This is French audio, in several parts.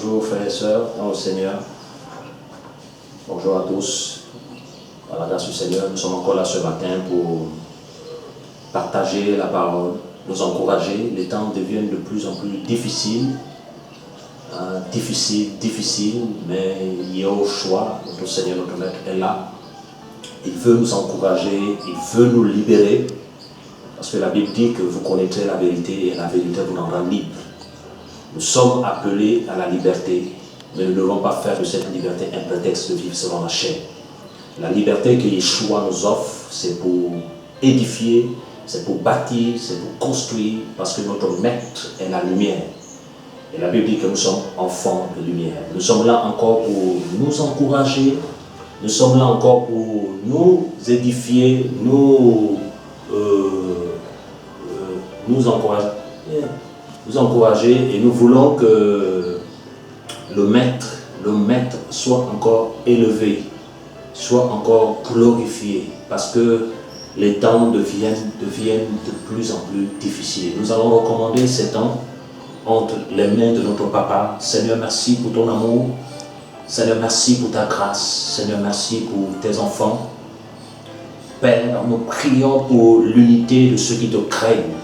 Bonjour frères et sœurs dans le Seigneur. Bonjour à tous. Par la grâce du Seigneur, nous sommes encore là ce matin pour partager la parole, nous encourager. Les temps deviennent de plus en plus difficiles. Difficiles, mais il y a au choix. Notre Seigneur, notre Maître est là. Il veut nous encourager, il veut nous libérer. Parce que la Bible dit que vous connaîtrez la vérité et la vérité vous rendra libre. Nous sommes appelés à la liberté, mais nous ne devons pas faire de cette liberté un prétexte de vivre selon la chair. La liberté que Yeshua nous offre, c'est pour édifier, c'est pour bâtir, c'est pour construire, parce que notre maître est la lumière. Et la Bible dit que nous sommes enfants de lumière. Nous sommes là encore pour nous encourager, nous sommes là encore pour nous édifier, nous encourager, et nous voulons que le maître soit encore élevé, soit encore glorifié, parce que les temps deviennent de plus en plus difficiles. Nous allons recommander ces temps entre les mains de notre Papa. Seigneur, merci pour ton amour. Seigneur, merci pour ta grâce. Seigneur, merci pour tes enfants. Père, nous prions pour l'unité de ceux qui te craignent.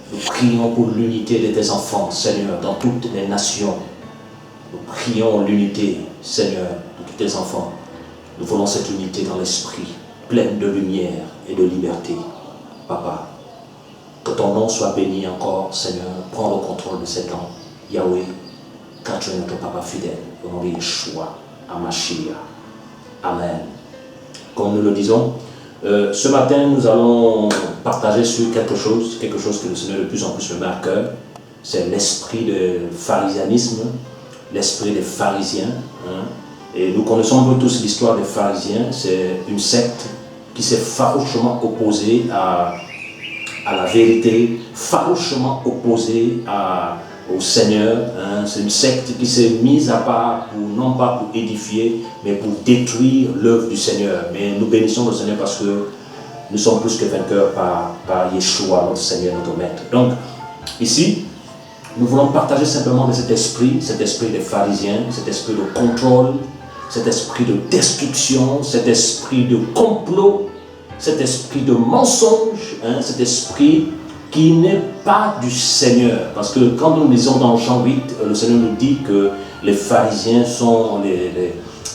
Nous prions pour l'unité de tes enfants, Seigneur, dans toutes les nations. Nous prions l'unité, Seigneur, de tous tes enfants. Nous voulons cette unité dans l'esprit, pleine de lumière et de liberté. Papa, que ton nom soit béni encore, Seigneur. Prends le contrôle de ces temps. Yahweh, car tu es notre Papa fidèle. Au nom de Yeshua, Hamashiach. Amen. Comme nous le disons, ce matin, nous allons partager sur quelque chose que le Seigneur de plus en plus me met à cœur. C'est l'esprit de pharisianisme, l'esprit des pharisiens. Et nous connaissons un peu tous l'histoire des pharisiens. C'est une secte qui s'est farouchement opposée à la vérité, farouchement opposée au Seigneur. C'est une secte qui s'est mise à part, non pas pour édifier, mais pour détruire l'œuvre du Seigneur. Mais nous bénissons le Seigneur parce que nous sommes plus que vainqueurs par Yeshua, notre Seigneur, notre Maître. Donc, ici, nous voulons partager simplement de cet esprit des pharisiens, cet esprit de contrôle, cet esprit de destruction, cet esprit de complot, cet esprit de mensonge, cet esprit qui n'est pas du Seigneur. Parce que quand nous lisons dans Jean 8, le Seigneur nous dit que les pharisiens sont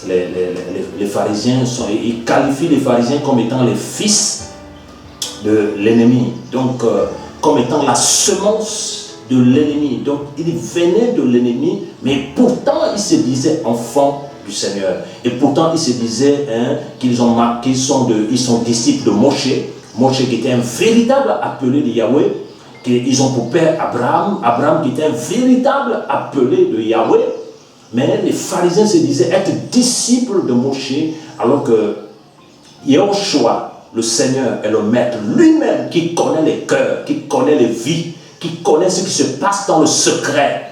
les pharisiens sont, il qualifie les pharisiens comme étant les fils de l'ennemi, donc comme étant la semence de l'ennemi. Donc ils venaient de l'ennemi, mais pourtant ils se disaient enfants du Seigneur. Et pourtant ils se disaient qu'ils sont disciples de Moshe. Moshe qui était un véritable appelé de Yahweh, qu'ils ont pour père Abraham, Abraham qui était un véritable appelé de Yahweh. Mais les pharisiens se disaient être disciples de Moshe, alors que Yahushua, le Seigneur, est le Maître lui-même qui connaît les cœurs, qui connaît les vies, qui connaît ce qui se passe dans le secret.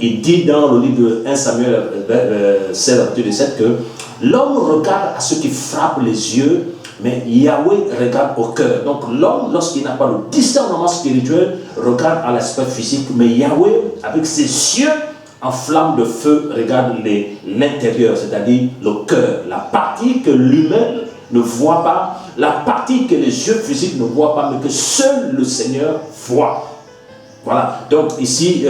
Il dit dans le livre de 1 Samuel 16-17 que l'homme regarde à ce qui frappe les yeux, mais Yahweh regarde au cœur. Donc l'homme, lorsqu'il n'a pas le discernement spirituel, regarde à l'aspect physique, mais Yahweh, avec ses yeux en flamme de feu, regarde l'intérieur, c'est-à-dire le cœur, la partie que l'humain ne voit pas, la partie que les yeux physiques ne voient pas, mais que seul le Seigneur voit. Voilà, donc ici,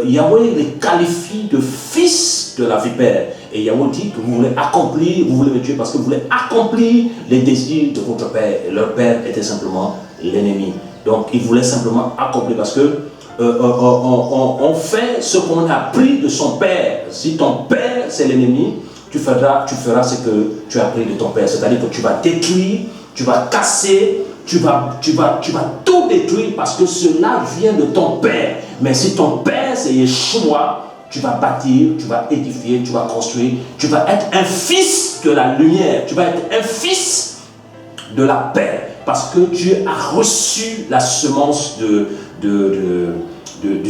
Yahweh les qualifie de fils de la vipère. Et Yahweh dit que vous voulez accomplir, vous voulez me tuer parce que vous voulez accomplir les désirs de votre père. Et leur père était simplement l'ennemi. Donc il voulait simplement accomplir parce que on fait ce qu'on a appris de son père. Si ton père c'est l'ennemi, tu feras ce que tu as appris de ton père. C'est-à-dire que tu vas détruire, tu vas casser, tu vas tout détruire parce que cela vient de ton père. Mais si ton père c'est Yeshua, tu vas bâtir, tu vas édifier, tu vas construire, tu vas être un fils de la lumière, tu vas être un fils de la paix, parce que tu as reçu la semence du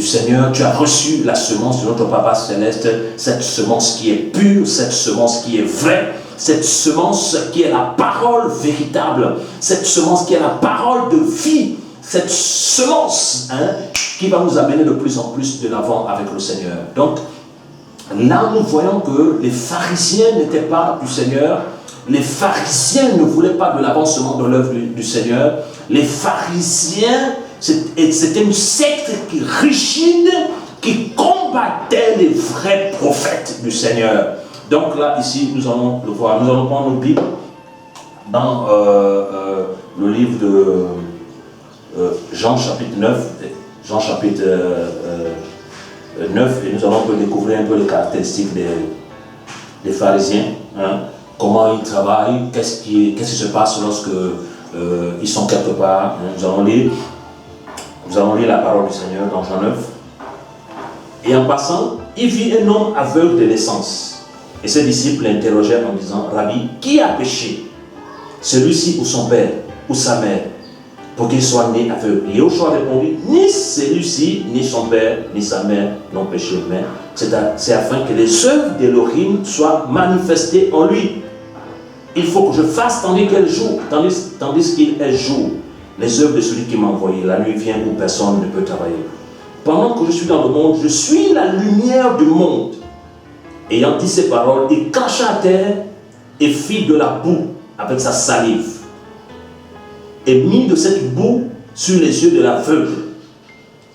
Seigneur, tu as reçu la semence de notre Papa Céleste, cette semence qui est pure, cette semence qui est vraie, cette semence qui est la parole véritable, cette semence qui est la parole de vie, cette semence qui va nous amener de plus en plus de l'avant avec le Seigneur. Donc, là nous voyons que les pharisiens n'étaient pas du Seigneur. Les pharisiens ne voulaient pas de l'avancement de l'œuvre du Seigneur. Les pharisiens, c'était une secte rigide qui combattait les vrais prophètes du Seigneur. Donc là, ici, nous allons le voir. Nous allons prendre nos Bibles dans le livre de Jean chapitre 9. Jean chapitre 9, et nous allons découvrir un peu les caractéristiques des pharisiens. Hein. Comment ils travaillent, qu'est-ce qui se passe lorsque ils sont quelque part. Nous allons lire la parole du Seigneur dans Jean 9. Et en passant, il vit un homme aveugle de naissance. Et ses disciples l'interrogèrent en disant, Rabbi, qui a péché, celui-ci ou son père ou sa mère, pour qu'il soit né aveugle? Et Yoshua répondit, ni celui-ci, ni son père, ni sa mère n'ont péché, mais c'est afin que les œuvres d'Élohim soient manifestées en lui. Il faut que je fasse tandis qu'il est jour, les œuvres de celui qui m'a envoyé. La nuit vient où personne ne peut travailler. Pendant que je suis dans le monde, je suis la lumière du monde. Ayant dit ces paroles, il cracha à terre et fit de la boue avec sa salive. Et mit de cette boue sur les yeux de l'aveugle.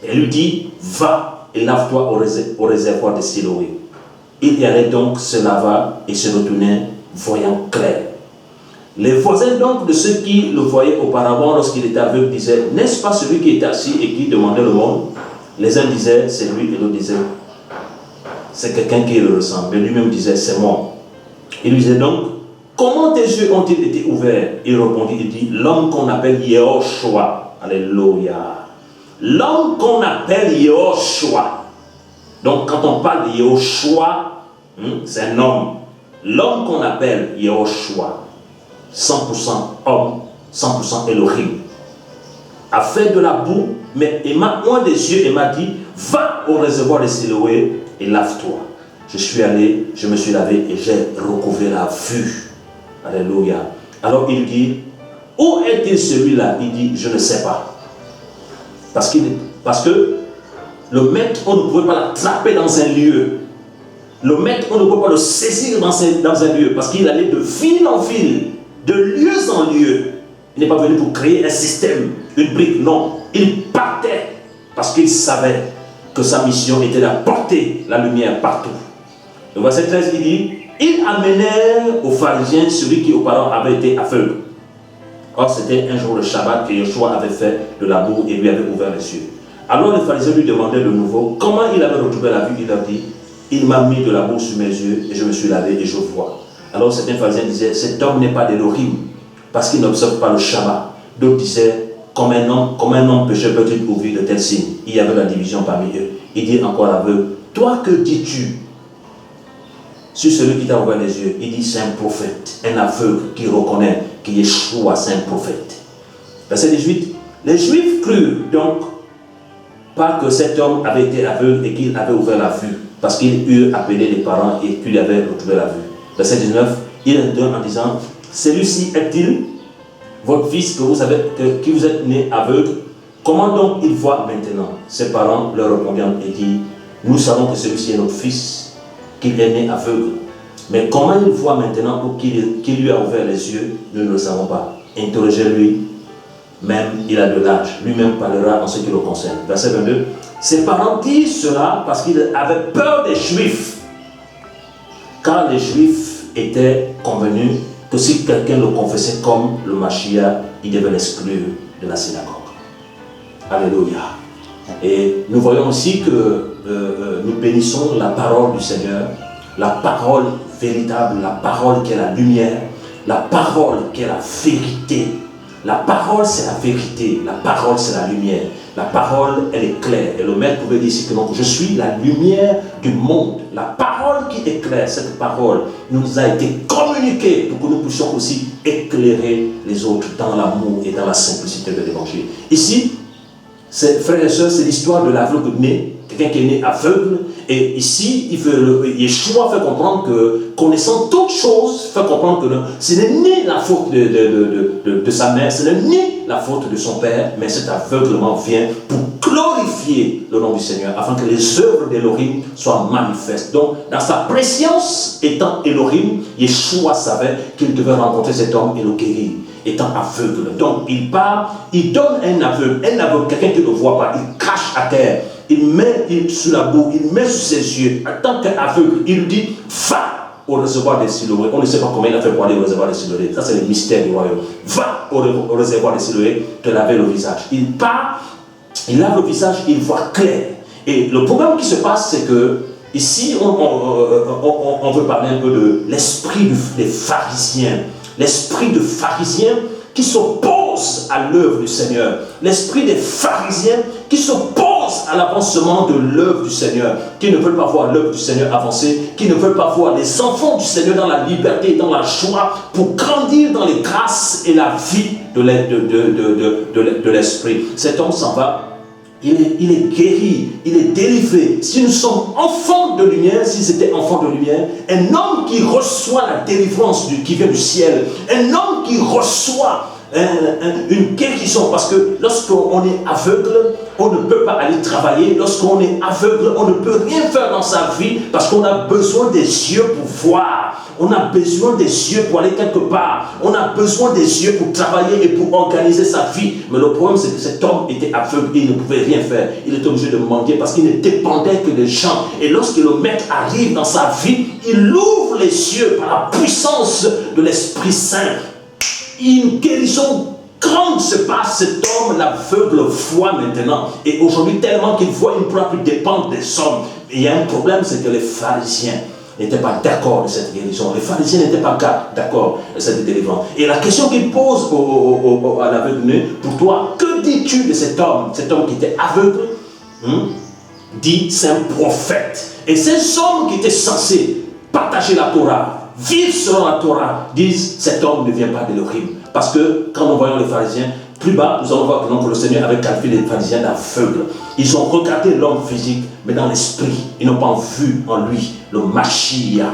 Et lui dit, va et lave-toi au réservoir de Siloé. Il y allait donc, se lava et se retournait, voyant clair. Les voisins donc de ceux qui le voyaient auparavant lorsqu'il était aveugle disaient, n'est-ce pas celui qui était assis et qui demandait le monde? Les uns disaient, c'est lui, et l'autre disait, c'est quelqu'un qui le ressemble. Mais lui-même disait, c'est moi. Il lui disait donc, comment tes yeux ont-ils été ouverts? Il répondit, il dit, l'homme qu'on appelle Yehoshua. Alléluia. L'homme qu'on appelle Yehoshua. Donc quand on parle de Yehoshua, c'est un homme. L'homme qu'on appelle Yehoshua, 100% homme, 100% Elohim, a fait de la boue, mais il m'a oint des yeux et m'a dit, va au réservoir de Siloé et lave-toi. Je suis allé, je me suis lavé et j'ai recouvré la vue. Alléluia. Alors il dit, où est-il celui-là? Il dit, je ne sais pas. Parce que le maître, on ne pouvait pas l'attraper dans un lieu. Le maître, on ne peut pas le saisir dans un lieu, parce qu'il allait de ville en ville, de lieu en lieu. Il n'est pas venu pour créer un système, une brique, non. Il partait parce qu'il savait que sa mission était d'apporter la lumière partout. Le verset 13, il dit, ils amenèrent aux pharisiens celui qui auparavant avait été aveugle. Or, c'était un jour de Shabbat que Yoshua avait fait de la boue et lui avait ouvert les yeux. Alors les pharisiens lui demandaient de nouveau comment il avait retrouvé la vue. Il leur dit, il m'a mis de la boue sur mes yeux et je me suis lavé et je vois. Alors certains pharisiens disaient, cet homme n'est pas d'Élohim parce qu'il n'observe pas le Shabbat. D'autres disaient, comme un homme pécheur peut-il ouvrir de tels signes? Il y avait la division parmi eux. Il dit encore à l'aveugle, toi que dis-tu sur celui qui t'a ouvert les yeux? Il dit, c'est un prophète, un aveugle qui reconnaît qu'il est Yeshua, c'est un prophète. Verset 18, les Juifs crurent donc pas que cet homme avait été aveugle et qu'il avait ouvert la vue, parce qu'il eut appelé les parents et qu'il avait retrouvé la vue. Verset 19, il donne en disant, celui-ci est-il votre fils qui vous êtes né aveugle? Comment donc il voit maintenant? Ses parents leur répondirent et dit, nous savons que celui-ci est notre fils, qu'il est né aveugle. Mais comment il voit maintenant ou qui lui a ouvert les yeux, nous ne le savons pas. Interrogez-lui, même il a de l'âge, lui-même parlera en ce qui le concerne. Verset 22, ses parents disent cela parce qu'ils avaient peur des Juifs, car les Juifs étaient convenus que si quelqu'un le confessait comme le Mashiach, il devait l'exclure de la synagogue. Alléluia. Et nous voyons aussi que nous bénissons la parole du Seigneur, la parole véritable, la parole qui est la lumière, la parole qui est la vérité. La parole c'est la vérité, la parole c'est la lumière. La parole elle est claire. Et le maître pouvait dire ici que donc, je suis la lumière du monde. La parole qui éclaire, cette parole nous a été communiquée pour que nous puissions aussi éclairer les autres dans l'amour et dans la simplicité de l'évangile. Ici, frères et sœurs, c'est l'histoire de l'aveugle né, quelqu'un qui est né aveugle. Et ici, Yeshua fait comprendre que, connaissant toutes choses, fait comprendre que ce n'est ni la faute de sa mère, ce n'est ni la faute de son père, mais cet aveuglement vient pour glorifier glorifier le nom du Seigneur, afin que les œuvres d'Élohim soient manifestes. Donc, dans sa préscience étant Élohim, Yeshua savait qu'il devait rencontrer cet homme et le guérir, étant aveugle. Donc, il part, il donne un aveugle, quelqu'un qui ne voit pas, il cache à terre, il met sur la boue, il met sur ses yeux, en tant qu'aveugle, il lui dit, va au réservoir des Siloé. On ne sait pas comment il a fait pour aller au réservoir des Siloé. Ça, c'est le mystère du royaume. Va au réservoir des Siloé, te laver le visage. Il part, il lave le visage, il voit clair. Et le problème qui se passe, c'est que ici, on veut parler un peu de l'esprit des pharisiens. L'esprit de pharisiens qui s'oppose à l'œuvre du Seigneur. L'esprit des pharisiens qui s'oppose à l'avancement de l'œuvre du Seigneur, qui ne veulent pas voir l'œuvre du Seigneur avancer, qui ne veulent pas voir les enfants du Seigneur dans la liberté et dans la joie pour grandir dans les grâces et la vie de l'esprit. Cet homme s'en va. Il est guéri, il est délivré. Si nous sommes enfants de lumière, si c'était enfant de lumière, un homme qui reçoit la délivrance qui vient du ciel, un homme qui reçoit une guérison, parce que lorsqu'on est aveugle, on ne peut pas aller travailler. Lorsqu'on est aveugle, on ne peut rien faire dans sa vie, parce qu'on a besoin des yeux pour voir. On a besoin des yeux pour aller quelque part. On a besoin des yeux pour travailler et pour organiser sa vie. Mais le problème, c'est que cet homme était aveugle et il ne pouvait rien faire. Il était obligé de mendier parce qu'il ne dépendait que des gens. Et lorsque le maître arrive dans sa vie, il ouvre les yeux par la puissance de l'Esprit Saint. Une guérison grande se passe. Cet homme, l'aveugle, voit maintenant. Et aujourd'hui, tellement qu'il voit, il ne pourra plus dépendre des hommes. Et il y a un problème, c'est que les pharisiens n'étaient pas d'accord de cette guérison. Les pharisiens n'étaient pas d'accord de cette délivrance. Et la question qu'il pose à l'aveugle, pour toi, que dis-tu de cet homme qui était aveugle, dit c'est un prophète. Et ces hommes qui étaient censés partager la Torah, vivre selon la Torah, disent cet homme ne vient pas d'Élohim. Parce que quand nous voyons les pharisiens, plus bas, nous allons voir que le Seigneur avait qualifié les pharisiens d'aveugles. Ils ont regardé l'homme physique, mais dans l'esprit. Ils n'ont pas vu en lui le Mashiach,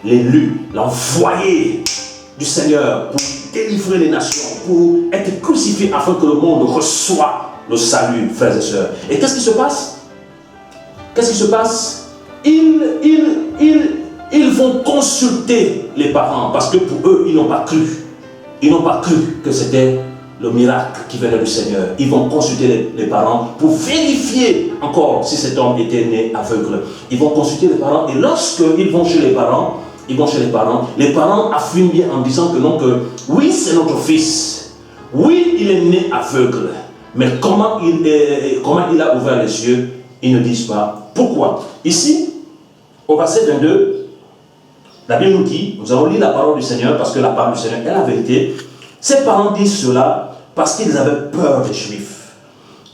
l'élu, l'envoyé du Seigneur pour délivrer les nations, pour être crucifié afin que le monde reçoive le salut, frères et sœurs. Et qu'est-ce qui se passe? Qu'est-ce qui se passe? Ils vont consulter les parents parce que pour eux, ils n'ont pas cru. Ils n'ont pas cru que c'était le miracle qui venait du Seigneur. Ils vont consulter les parents pour vérifier encore si cet homme était né aveugle. Ils vont consulter les parents et lorsqu'ils vont chez les parents, les parents affirment bien en disant que non, que oui, c'est notre fils. Oui, il est né aveugle. Mais comment il a ouvert les yeux, ils ne disent pas. Pourquoi? Ici, au verset 22, la Bible nous dit, nous allons lire la parole du Seigneur parce que la parole du Seigneur est la vérité. Ces parents disent cela parce qu'ils avaient peur des Juifs.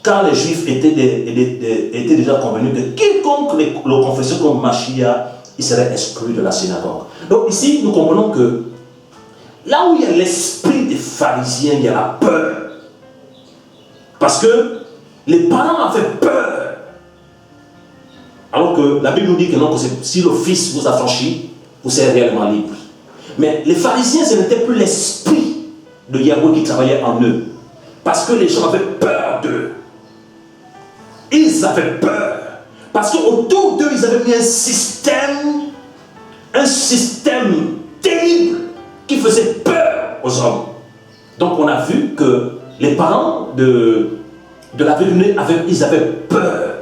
Car les Juifs étaient déjà convenus que quiconque le confessait comme Mashiach, il serait exclu de la synagogue. Donc ici, nous comprenons que là où il y a l'esprit des pharisiens, il y a la peur. Parce que les parents avaient peur. Alors que la Bible nous dit que non, que si le Fils vous affranchit, vous serez réellement libre. Mais les pharisiens, ce n'était plus l'esprit de Yahweh qui travaillait en eux. Parce que les gens avaient peur d'eux. Ils avaient peur. Parce qu'autour d'eux, ils avaient mis un système terrible qui faisait peur aux hommes. Donc on a vu que les parents de l'aveugle, ils avaient peur.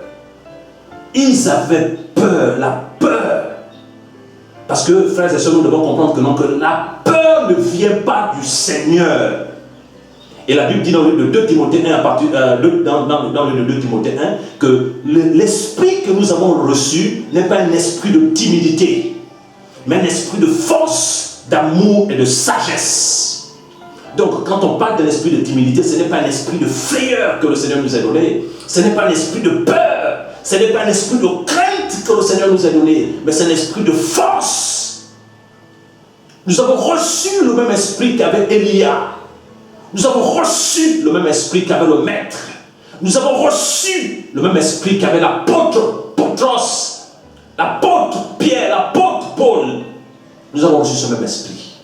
Ils avaient peur, la peur. Parce que, frères et sœurs, nous devons comprendre que non, que la peur ne vient pas du Seigneur. Et la Bible dit dans le 2 Timothée 1, dans le 2 Timothée 1, que l'esprit que nous avons reçu n'est pas un esprit de timidité, mais un esprit de force, d'amour et de sagesse. Donc, quand on parle de l'esprit de timidité, ce n'est pas un esprit de frayeur que le Seigneur nous a donné. Ce n'est pas un esprit de peur. Ce n'est pas un esprit de crainte que le Seigneur nous a donné, mais c'est un esprit de force. Nous avons reçu le même esprit qu'avait Élia. Nous avons reçu le même esprit qu'avait le Maître. Nous avons reçu le même esprit qu'avait l'apôtre Petros, l'apôtre Pierre, l'apôtre Paul. Nous avons reçu ce même esprit.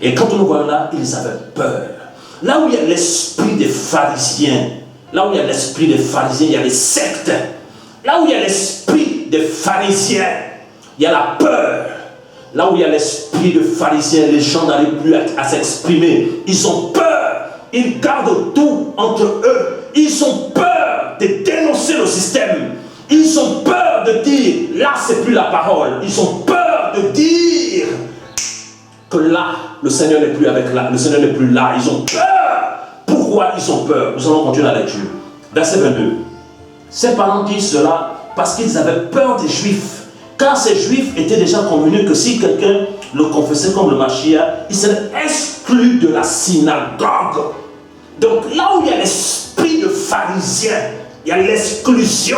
Et quand nous voyons là, ils avaient peur. Là où il y a l'esprit des pharisiens, là où il y a l'esprit des pharisiens, il y a les sectes. Là où il y a l'esprit des pharisiens, il y a la peur. Là où il y a l'esprit de pharisiens, les gens n'arrivent plus à s'exprimer. Ils ont peur. Ils gardent tout entre eux. Ils ont peur de dénoncer le système. Ils ont peur de dire, là c'est plus la parole. Ils ont peur de dire que là, le Seigneur n'est plus avec là. Le Seigneur n'est plus là. Ils ont peur. Pourquoi ils ont peur? Nous allons continuer la lecture. Verset 22. Ces parents disent cela parce qu'ils avaient peur des Juifs. Car ces Juifs étaient déjà convenus que si quelqu'un le confessait comme le Mashiach, il serait exclu de la synagogue. Donc là où il y a l'esprit de pharisien, il y a l'exclusion.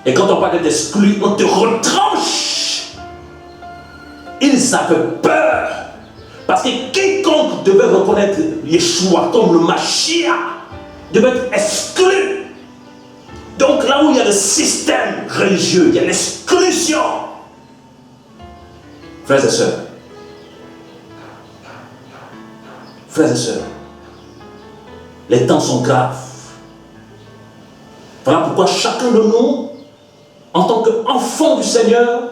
Et quand on parle d'être exclu, on te retranche. Ils avaient peur. Parce que quiconque devait reconnaître Yeshua comme le Mashiach devait être exclu. Donc là où il y a le système religieux, il y a l'exclusion. Frères et sœurs, les temps sont graves. Voilà pourquoi chacun de nous, en tant qu'enfants du Seigneur,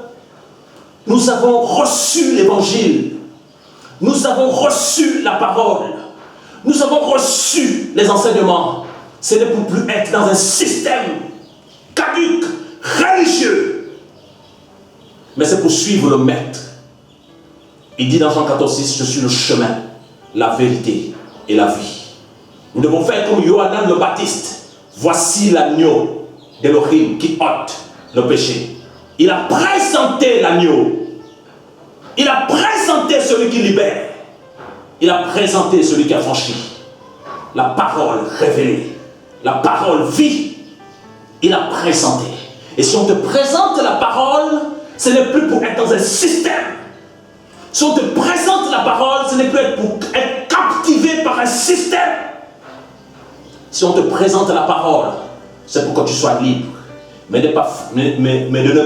nous avons reçu l'évangile. Nous avons reçu la parole. Nous avons reçu les enseignements. Ce n'est pour plus être dans un système caduc, religieux. Mais c'est pour suivre le maître. Il dit dans Jean 14,6, je suis le chemin, la vérité et la vie. Nous devons faire comme Yohanan le Baptiste. Voici l'agneau d'Elohim qui ôte le péché. Il a présenté l'agneau. Il a présenté celui qui libère. Il a présenté celui qui a franchi. La parole révélée. La parole vie, il a présenté. Et si on te présente la parole, ce n'est plus pour être dans un système. Si on te présente la parole, ce n'est plus pour être captivé par un système. Si on te présente la parole, c'est pour que tu sois libre. Mais de ne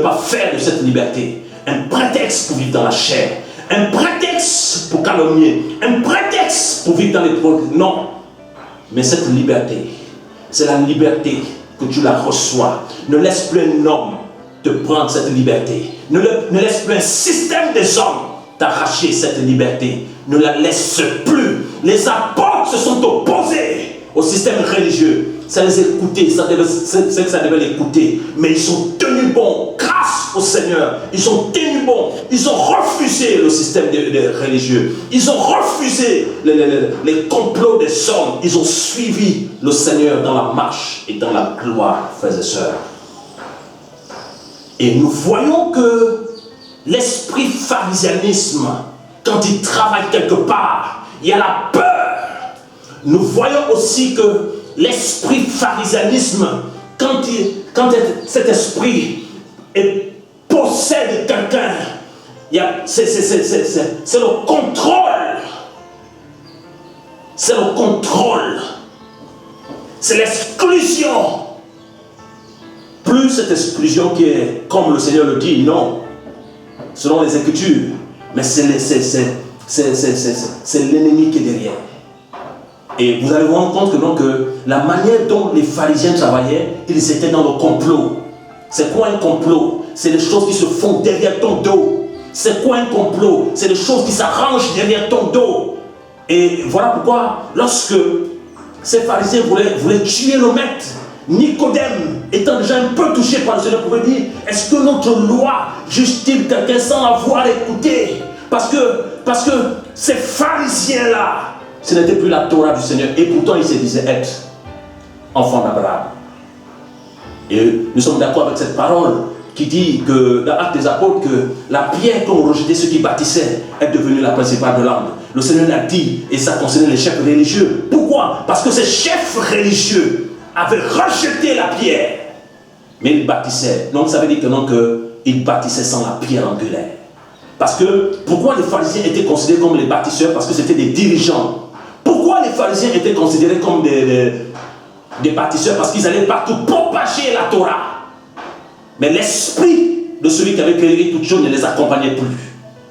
pas faire de cette liberté un prétexte pour vivre dans la chair, un prétexte pour calomnier, un prétexte pour vivre dans les progrès. Non. Mais cette liberté, c'est la liberté que tu la reçois. Ne laisse plus un homme te prendre cette liberté. Ne laisse plus un système des hommes t'arracher cette liberté. Ne la laisse plus. Les apôtres se sont opposés au système religieux. Ça les écoutait, c'est que ça devait l'écouter. Mais ils sont tenus bons grâce au Seigneur. Ils sont tenus bons. Ils ont refusé le système des religieux. Ils ont refusé les complots des hommes. Ils ont suivi le Seigneur dans la marche et dans la gloire, frères et sœurs. Et nous voyons que l'esprit pharisianisme, quand il travaille quelque part, il y a la peur. Nous voyons aussi que l'esprit pharisianisme, quand cet esprit possède quelqu'un, c'est le contrôle. C'est le contrôle. C'est l'exclusion. Plus cette exclusion qui est, comme le Seigneur le dit, non, selon les Écritures, mais c'est l'ennemi qui est derrière. Et vous allez vous rendre compte que la manière dont les pharisiens travaillaient, ils étaient dans le complot. C'est quoi un complot? C'est des choses qui se font derrière ton dos. C'est quoi un complot? C'est des choses qui s'arrangent derrière ton dos. Et voilà pourquoi, lorsque ces pharisiens voulaient tuer le maître, Nicodème, étant déjà un peu touché par le Seigneur, pouvait dire, est-ce que notre loi juge-t-il quelqu'un sans l'avoir écouté? Parce que ces pharisiens-là, ce n'était plus la Torah du Seigneur. Et pourtant, ils se disaient être enfants d'Abraham. Et nous sommes d'accord avec cette parole qui dit que dans l'Acte des Apôtres, que la pierre qu'ont rejeté ceux qui bâtissaient est devenue la principale de l'angle. Le Seigneur l'a dit, et ça concernait les chefs religieux. Pourquoi? Parce que ces chefs religieux avaient rejeté la pierre. Mais ils bâtissaient. Donc ça veut dire qu'ils bâtissaient sans la pierre angulaire. Parce que, pourquoi les pharisiens étaient considérés comme les bâtisseurs? Parce que c'était des dirigeants. Pourquoi les pharisiens étaient considérés comme des bâtisseurs? Parce qu'ils allaient partout propager la Torah. Mais l'esprit de celui qui avait créé toutes choses ne les accompagnait plus.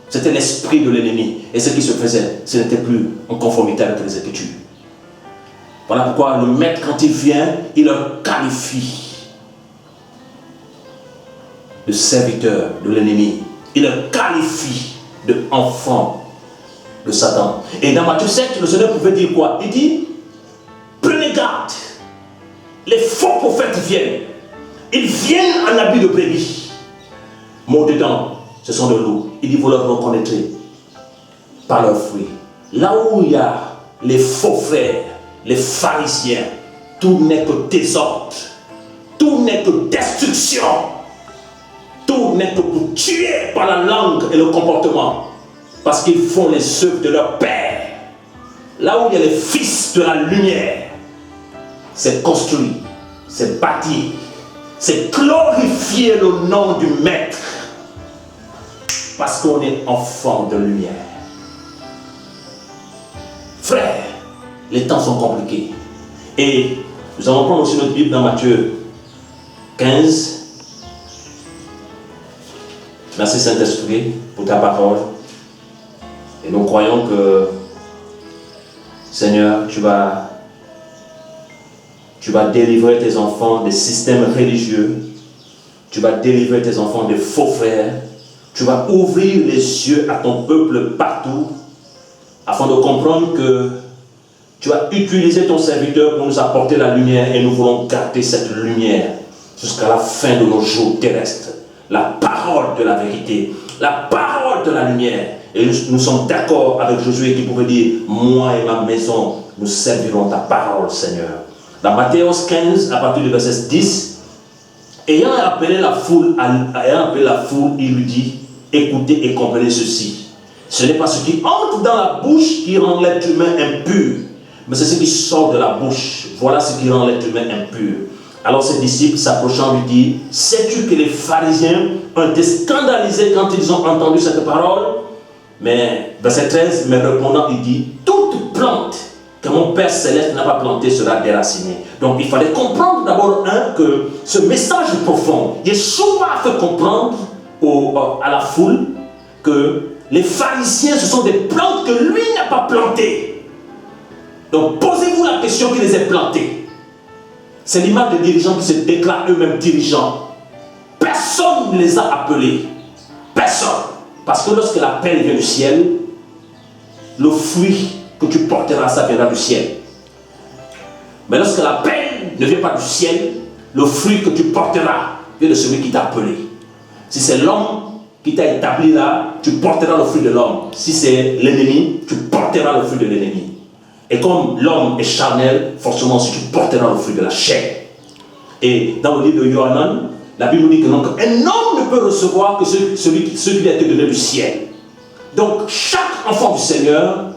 C'était l'esprit de l'ennemi. Et ce qui se faisait, ce n'était plus en conformité avec les Écritures. Voilà pourquoi le maître, quand il vient, il leur qualifie de serviteur de l'ennemi. Il leur qualifie d'enfants de Satan. Et dans Matthieu 7, le Seigneur pouvait dire quoi? Il dit, prenez garde, les faux prophètes viennent. Ils viennent en habit de brebis. Mais dedans, ce sont de loups. Il dit, vous leur reconnaîtrez par leurs fruits. Là où il y a les faux frères, les pharisiens, tout n'est que désordre, tout n'est que destruction, tout n'est que pour tuer par la langue et le comportement, parce qu'ils font les œuvres de leur père. Là où il y a les fils de la lumière, c'est construit, c'est bâti, c'est glorifier le nom du maître, parce qu'on est enfant de lumière. Frères, les temps sont compliqués. Et nous allons prendre aussi notre Bible dans Matthieu 15. Merci Saint-Esprit pour ta parole. Et nous croyons que, Seigneur, tu vas délivrer tes enfants des systèmes religieux. Tu vas délivrer tes enfants des faux frères. Tu vas ouvrir les yeux à ton peuple partout, afin de comprendre que tu as utilisé ton serviteur pour nous apporter la lumière et nous voulons garder cette lumière jusqu'à la fin de nos jours terrestres. La parole de la vérité, la parole de la lumière. Et nous sommes d'accord avec Josué qui pouvait dire, moi et ma maison, nous servirons ta parole, Seigneur. Dans Matthieu 15, à partir du verset 10, ayant appelé la foule, il lui dit, écoutez et comprenez ceci. Ce n'est pas ce qui entre dans la bouche qui rend l'être humain impur, mais c'est ce qui sort de la bouche. Voilà ce qui rend l'être humain impur. Alors ses disciples s'approchant lui disent, sais-tu que les pharisiens ont été scandalisés quand ils ont entendu cette parole? Mais verset 13, mais répondant, il dit, toute plante que mon Père Céleste n'a pas plantée sera déracinée. Donc il fallait comprendre d'abord que ce message profond, Yeshua a fait comprendre à la foule que les pharisiens, ce sont des plantes que lui n'a pas plantées. Donc posez-vous la question qui les a plantées. C'est l'image des dirigeants qui se déclarent eux-mêmes dirigeants. Personne ne les a appelés. Personne. Parce que lorsque l'appel vient du ciel, le fruit que tu porteras, ça viendra du ciel. Mais lorsque l'appel ne vient pas du ciel, le fruit que tu porteras vient de celui qui t'a appelé. Si c'est l'homme qui t'a établi là, tu porteras le fruit de l'homme. Si c'est l'ennemi, tu porteras le fruit de l'ennemi. Et comme l'homme est charnel, forcément aussi tu porteras le fruit de la chair. Et dans le livre de Yohanan, la Bible nous dit que donc, un homme ne peut recevoir que celui qui a été donné du ciel. Donc chaque enfant du Seigneur,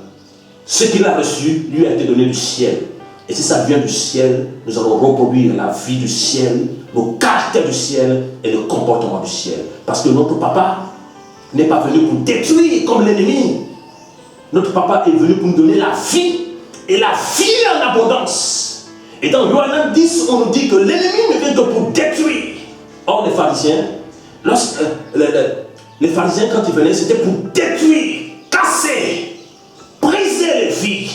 ce qu'il a reçu, lui a été donné du ciel. Et si ça vient du ciel, nous allons reproduire la vie du ciel, le caractère du ciel et le comportement du ciel. Parce que notre papa n'est pas venu pour détruire comme l'ennemi. Notre papa est venu pour nous donner la vie. Et la vie en abondance. Et dans Yohanan 10, on nous dit que l'ennemi ne vient que pour détruire. Or, les pharisiens, les pharisiens, quand ils venaient, c'était pour détruire, casser, briser les vies.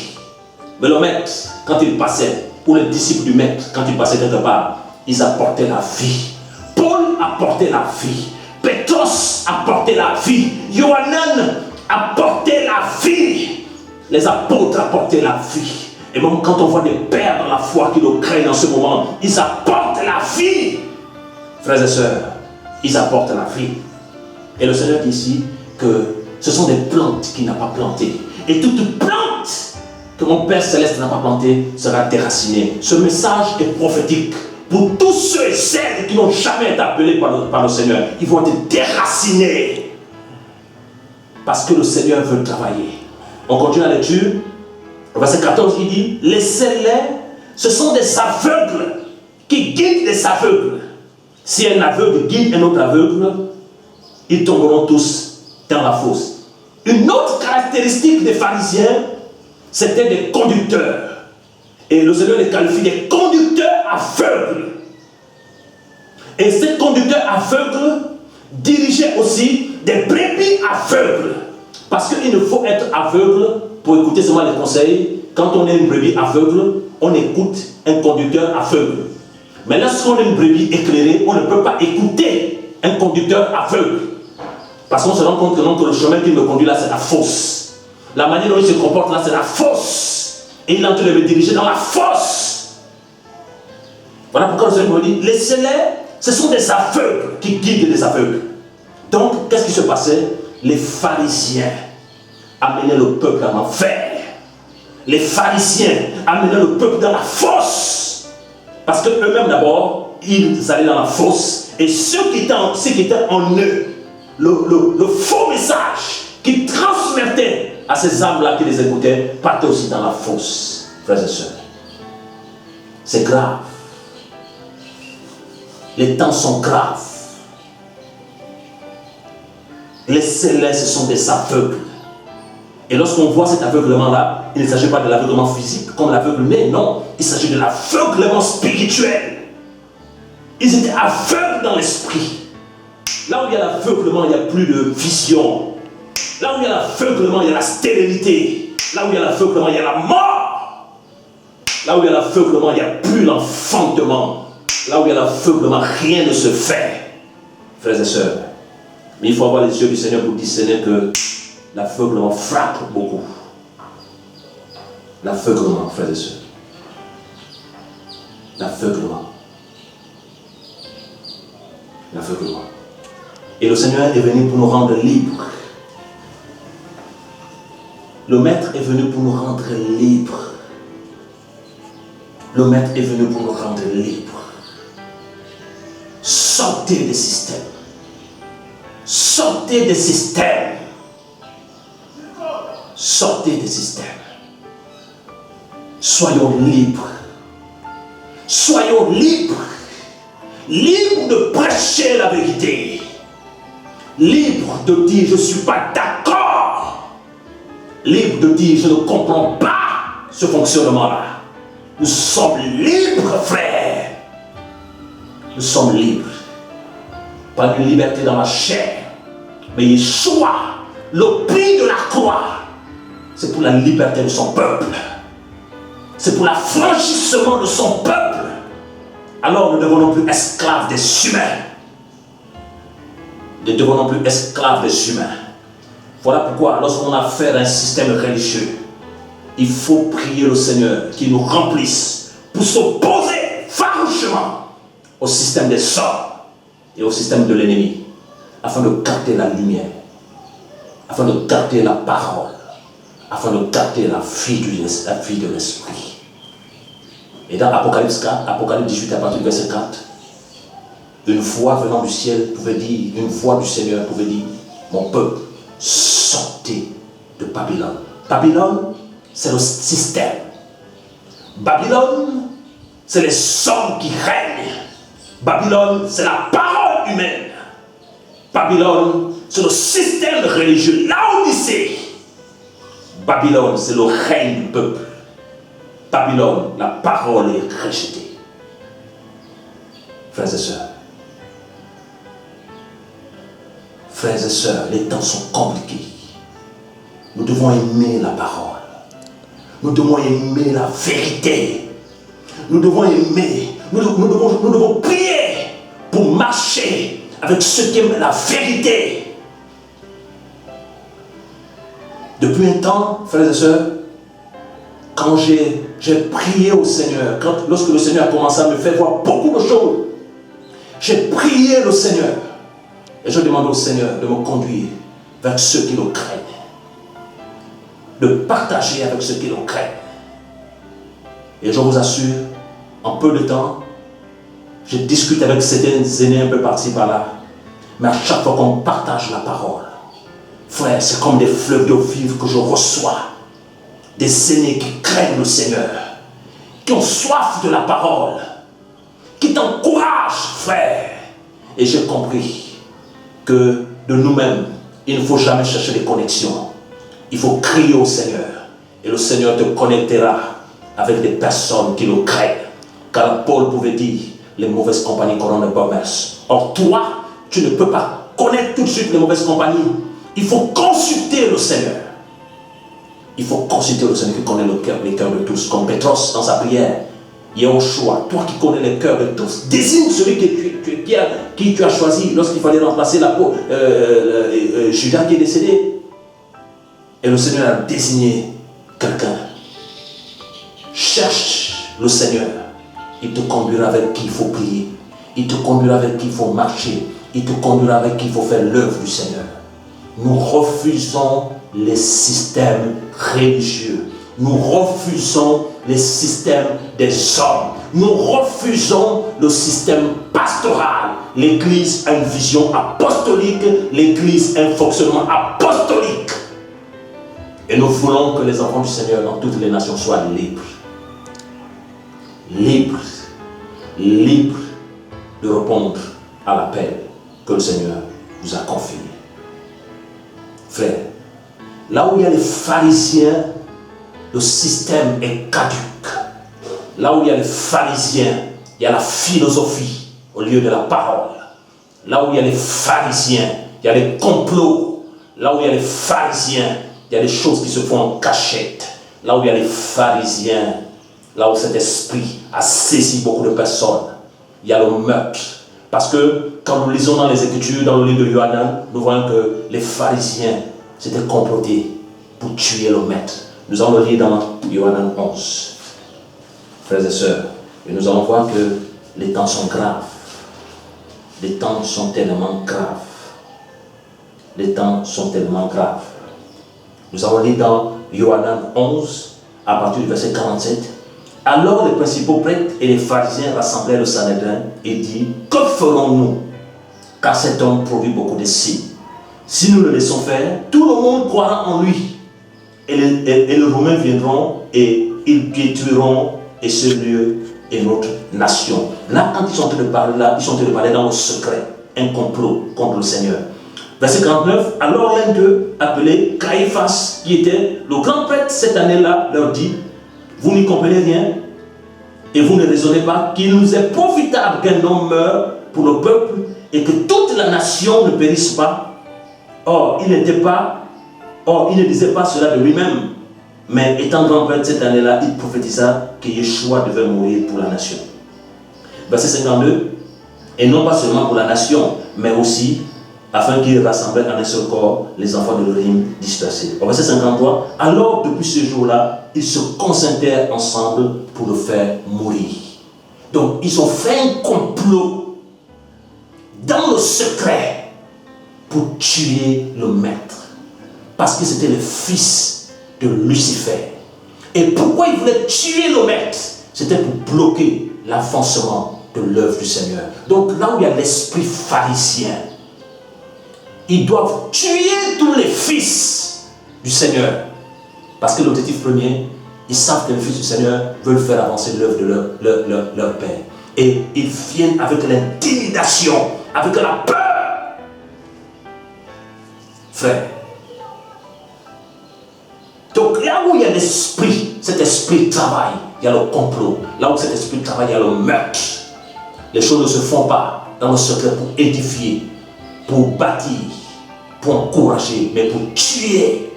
Mais le maître, quand il passait, ou les disciples du maître, quand ils passaient quelque part, ils apportaient la vie. Paul apportait la vie. Pétros apportait la vie. Yohanan apportait la vie. Les apôtres apportaient la vie. Et même quand on voit des pères dans la foi qui le craignent en ce moment, ils apportent la vie. Frères et sœurs, ils apportent la vie. Et le Seigneur dit ici que ce sont des plantes qu'il n'a pas plantées. Et toute plante que mon Père Céleste n'a pas plantée sera déracinée. Ce message est prophétique pour tous ceux et celles qui n'ont jamais été appelés par le Seigneur. Ils vont être déracinés. Parce que le Seigneur veut travailler. On continue la lecture. Au verset 14, il dit, laissez-les, ce sont des aveugles qui guident les aveugles. Si un aveugle guide un autre aveugle, ils tomberont tous dans la fosse. Une autre caractéristique des pharisiens, c'était des conducteurs. Et le Seigneur les qualifie des conducteurs aveugles. Et ces conducteurs aveugles dirigeaient aussi des brebis aveugles. Parce qu'il ne faut être aveugle pour écouter seulement les conseils quand on est une brebis aveugle, on écoute un conducteur aveugle. Mais lorsqu'on est une brebis éclairée, on ne peut pas écouter un conducteur aveugle. Parce qu'on se rend compte que non, que le chemin qui me conduit là, c'est la fosse. La manière dont il se comporte là, c'est la fosse. Et il est en train de me diriger dans la fosse. Voilà pourquoi le Seigneur me dit, laissez-les, ce sont des aveugles qui guident les aveugles. Donc, qu'est-ce qui se passait? Les pharisiens amenaient le peuple en enfer. Les pharisiens amenaient le peuple dans la fosse. Parce qu'eux-mêmes d'abord, ils allaient dans la fosse. Et ceux qui étaient en eux, le faux message qu'ils transmettaient à ces âmes-là qui les écoutaient, partait aussi dans la fosse, frères et sœurs. C'est grave. Les temps sont graves. Laissez-les, ce sont des aveugles. Et lorsqu'on voit cet aveuglement-là, il ne s'agit pas de l'aveuglement physique comme l'aveuglement, non. Il s'agit de l'aveuglement spirituel. Ils étaient aveugles dans l'esprit. Là où il y a l'aveuglement, il n'y a plus de vision. Là où il y a l'aveuglement, il y a la stérilité. Là où il y a l'aveuglement, il y a la mort. Là où il y a l'aveuglement, il n'y a plus l'enfantement. Là où il y a l'aveuglement, rien ne se fait. Frères et sœurs, mais il faut avoir les yeux du Seigneur pour discerner que l'aveuglement frappe beaucoup. L'aveuglement, frères et sœurs. L'aveuglement. L'aveuglement. Et le Seigneur est venu pour nous rendre libres. Le Maître est venu pour nous rendre libres. Le Maître est venu pour nous rendre libres. Sortez des systèmes. Sortez des systèmes. Sortez des systèmes. Soyons libres. Soyons libres. Libres de prêcher la vérité. Libres de dire je ne suis pas d'accord. Libres de dire je ne comprends pas ce fonctionnement-là. Nous sommes libres, frères. Nous sommes libres. Pas une liberté dans la chair, mais Yeshua, le prix de la croix, c'est pour la liberté de son peuple. C'est pour l'affranchissement de son peuple. Alors nous ne devenons plus esclaves des humains. Nous ne devenons plus esclaves des humains. Voilà pourquoi lorsqu'on a affaire à un système religieux, il faut prier le Seigneur qui nous remplisse pour s'opposer farouchement au système des sorts et au système de l'ennemi, afin de garder la lumière, afin de garder la parole, afin de garder la vie de l'esprit. Et dans Apocalypse 4, Apocalypse 18 à partir du verset 4, une voix venant du ciel pouvait dire, une voix du Seigneur pouvait dire, mon peuple, sortez de Babylone. Babylone, c'est le système. Babylone, c'est les hommes qui règnent. Babylone, c'est la parole humaine. Babylone, c'est le système religieux. Laodicée. Babylone, c'est le règne du peuple. Babylone, la parole est rejetée. Frères et sœurs, frères et sœurs, les temps sont compliqués. Nous devons aimer la parole. Nous devons aimer la vérité. Nous devons aimer, nous devons prier pour marcher avec ceux qui aiment la vérité. Depuis un temps, frères et sœurs, quand j'ai prié au Seigneur, lorsque le Seigneur a commencé à me faire voir beaucoup de choses, j'ai prié le Seigneur et je demande au Seigneur de me conduire vers ceux qui le craignent, de partager avec ceux qui le craignent. Et je vous assure, en peu de temps, je discute avec certains aînés un peu par-ci par-là, mais à chaque fois qu'on partage la parole, frère, c'est comme des fleuves d'eau vive que je reçois. Des aînés qui craignent le Seigneur, qui ont soif de la parole, qui t'encouragent, frère. Et j'ai compris que de nous-mêmes, il ne faut jamais chercher des connexions. Il faut crier au Seigneur. Et le Seigneur te connectera avec des personnes qui le craignent. Car Paul pouvait dire, les mauvaises compagnies corrompent les bonnes mœurs. Or toi, tu ne peux pas connaître tout de suite les mauvaises compagnies. Il faut consulter le Seigneur. Il faut consulter le Seigneur qui connaît les cœurs de tous. Comme Pétros dans sa prière. Il y a au choix. Toi qui connais les cœurs de tous. Désigne celui qui tu as choisi lorsqu'il fallait remplacer la peau. Judas qui est décédé. Et le Seigneur a désigné quelqu'un. Cherche le Seigneur. Il te conduira avec qui il faut prier. Il te conduira avec qui il faut marcher. Il te conduira avec qui il faut faire l'œuvre du Seigneur. Nous refusons les systèmes religieux. Nous refusons les systèmes des hommes. Nous refusons le système pastoral. L'Église a une vision apostolique. L'Église a un fonctionnement apostolique. Et nous voulons que les enfants du Seigneur dans toutes les nations soient libres. Libres. Libres de répondre à l'appel que le Seigneur vous a confié. Frère, là où il y a les pharisiens, le système est caduc. Là où il y a les pharisiens, il y a la philosophie au lieu de la parole. Là où il y a les pharisiens, il y a les complots. Là où il y a les pharisiens, il y a des choses qui se font en cachette. Là où il y a les pharisiens, là où cet esprit a saisi beaucoup de personnes, il y a le meurtre. Parce que quand nous lisons dans les Écritures, dans le livre de Yohanan, nous voyons que les pharisiens s'étaient complotés pour tuer le maître. Nous allons le lire dans Yohanan 11. Frères et sœurs, et nous allons voir que les temps sont graves. Les temps sont tellement graves. Les temps sont tellement graves. Nous allons lire dans Yohanan 11, à partir du verset 47. Alors les principaux prêtres et les pharisiens rassemblèrent le Sanhédrin et dirent: que ferons-nous? Car cet homme produit beaucoup de signes. Si nous le laissons faire, tout le monde croira en lui. Et les Romains viendront et ils détruiront et ce lieu et notre nation. Là, quand ils sont en train de parler, là, ils sont en train de parler dans le secret, un complot contre le Seigneur. Verset 49, alors l'un d'eux, appelé Caïphas, qui était le grand prêtre cette année-là, leur dit: vous n'y comprenez rien et vous ne raisonnez pas qu'il nous est profitable qu'un homme meure pour le peuple et que toute la nation ne périsse pas. Or, il ne disait pas cela de lui-même, mais étant grand prêtre cette année-là, il prophétisa que Yeshua devait mourir pour la nation. Verset 52, et non pas seulement pour la nation, mais aussi afin qu'il rassemblait en un seul corps les enfants de l'Élohim dispersés. Au verset 53, alors depuis ce jour-là, ils se concentrèrent ensemble pour le faire mourir. Donc, ils ont fait un complot dans le secret pour tuer le maître. Parce que c'était le fils de Lucifer. Et pourquoi ils voulaient tuer le maître? C'était pour bloquer l'avancement de l'œuvre du Seigneur. Donc, là où il y a l'esprit pharisien, ils doivent tuer tous les fils du Seigneur. Parce que l'objectif premier, ils savent que les fils du Seigneur veulent faire avancer l'œuvre de leur Père. Et ils viennent avec l'intimidation, avec la peur. Frère. Donc là où il y a l'esprit, cet esprit travaille, il y a le complot. Là où cet esprit travaille, il y a le meurtre. Les choses ne se font pas dans le secret pour édifier, pour bâtir, pour encourager, mais pour tuer.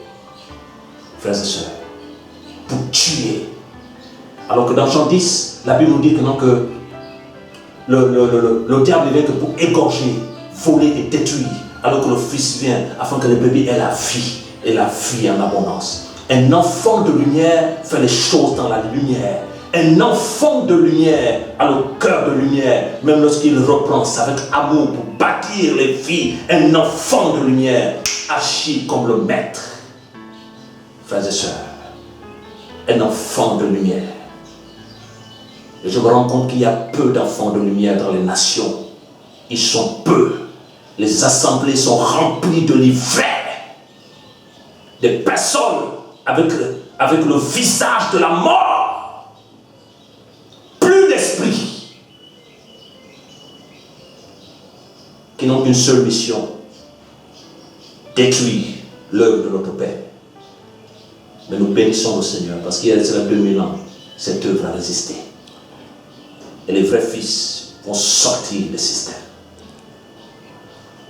Frères et sœurs, pour tuer. Alors que dans Jean 10, la Bible nous dit que le diable vient que pour égorger, voler et détruire, alors que le Fils vient afin que le bébé ait la vie et la vie en abondance. Un enfant de lumière fait les choses dans la lumière. Un enfant de lumière a le cœur de lumière, même lorsqu'il reprend avec amour pour bâtir les vies. Un enfant de lumière agit comme le maître. Frères et sœurs, un enfant de lumière. Et je me rends compte qu'il y a peu d'enfants de lumière dans les nations. Ils sont peu. Les assemblées sont remplies de l'ivraie. Des personnes avec le visage de la mort. Plus d'esprit. Qui n'ont qu'une seule mission. Détruire l'œuvre de notre Père. Mais nous bénissons le Seigneur parce qu'il y a 2000 ans, cette œuvre a résisté. Et les vrais fils vont sortir des systèmes.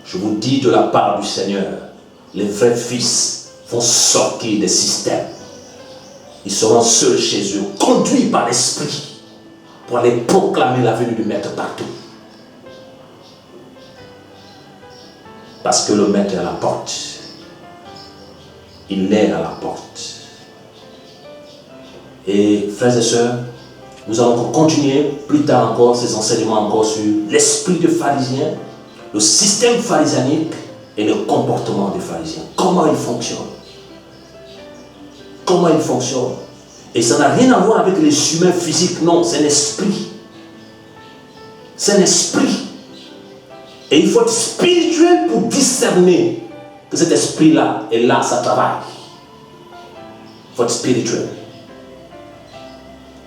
Je vous dis de la part du Seigneur, les vrais fils vont sortir des systèmes. Ils seront seuls chez eux, conduits par l'Esprit, pour aller proclamer la venue du Maître partout. Parce que le Maître est à la porte. Il est à la porte. Et frères et sœurs, nous allons continuer plus tard encore ces enseignements encore sur l'esprit de pharisien, le système pharisianique et le comportement des pharisiens. Comment il fonctionne. Comment il fonctionne. Et ça n'a rien à voir avec les humains physiques, non, c'est un esprit. C'est un esprit. Et il faut être spirituel pour discerner que cet esprit-là est là, ça travaille. Il faut être spirituel.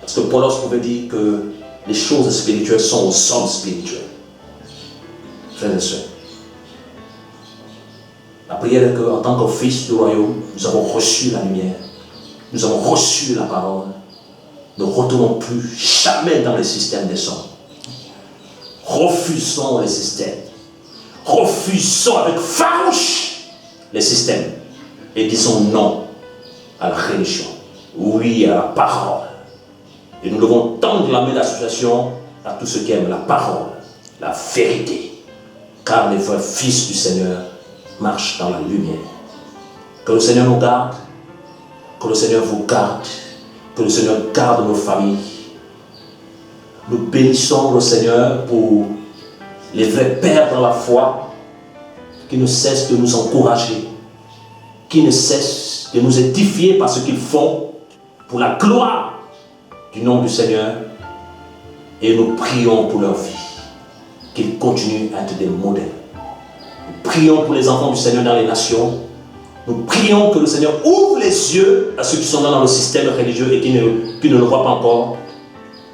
Parce que Paul pouvait dire que les choses spirituelles sont aux hommes spirituels. Frères et sœurs, la prière est qu'en tant que fils du royaume, nous avons reçu la lumière, nous avons reçu la parole. Ne retournons plus jamais dans le système des hommes. Refusons les systèmes. Refusons avec farouche les systèmes. Et disons non à la religion. Oui à la parole. Et nous devons tendre la main d'association à tous ceux qui aiment la parole, la vérité. Car les vrais fils du Seigneur marchent dans la lumière. Que le Seigneur nous garde, que le Seigneur vous garde, que le Seigneur garde nos familles. Nous bénissons le Seigneur pour les vrais pères dans la foi qui ne cessent de nous encourager, qui ne cessent de nous édifier par ce qu'ils font pour la gloire du nom du Seigneur, et nous prions pour leur vie, qu'ils continuent à être des modèles. Nous prions pour les enfants du Seigneur dans les nations. Nous prions que le Seigneur ouvre les yeux à ceux qui sont dans le système religieux et qui ne le voient pas encore,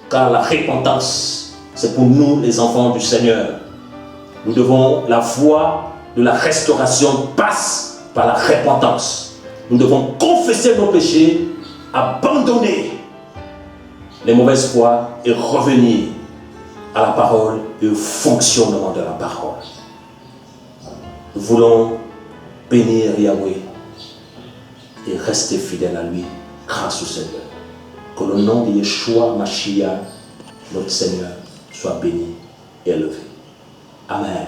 car la repentance, c'est pour nous les enfants du Seigneur. Nous devons, la voie de la restauration passe par la repentance. Nous devons confesser nos péchés, abandonner les mauvaises voies et revenir à la parole et au fonctionnement de la parole. Nous voulons bénir Yahweh et rester fidèles à lui grâce au Seigneur. Que le nom de Yeshua Mashiach, notre Seigneur, soit béni et élevé. Amen.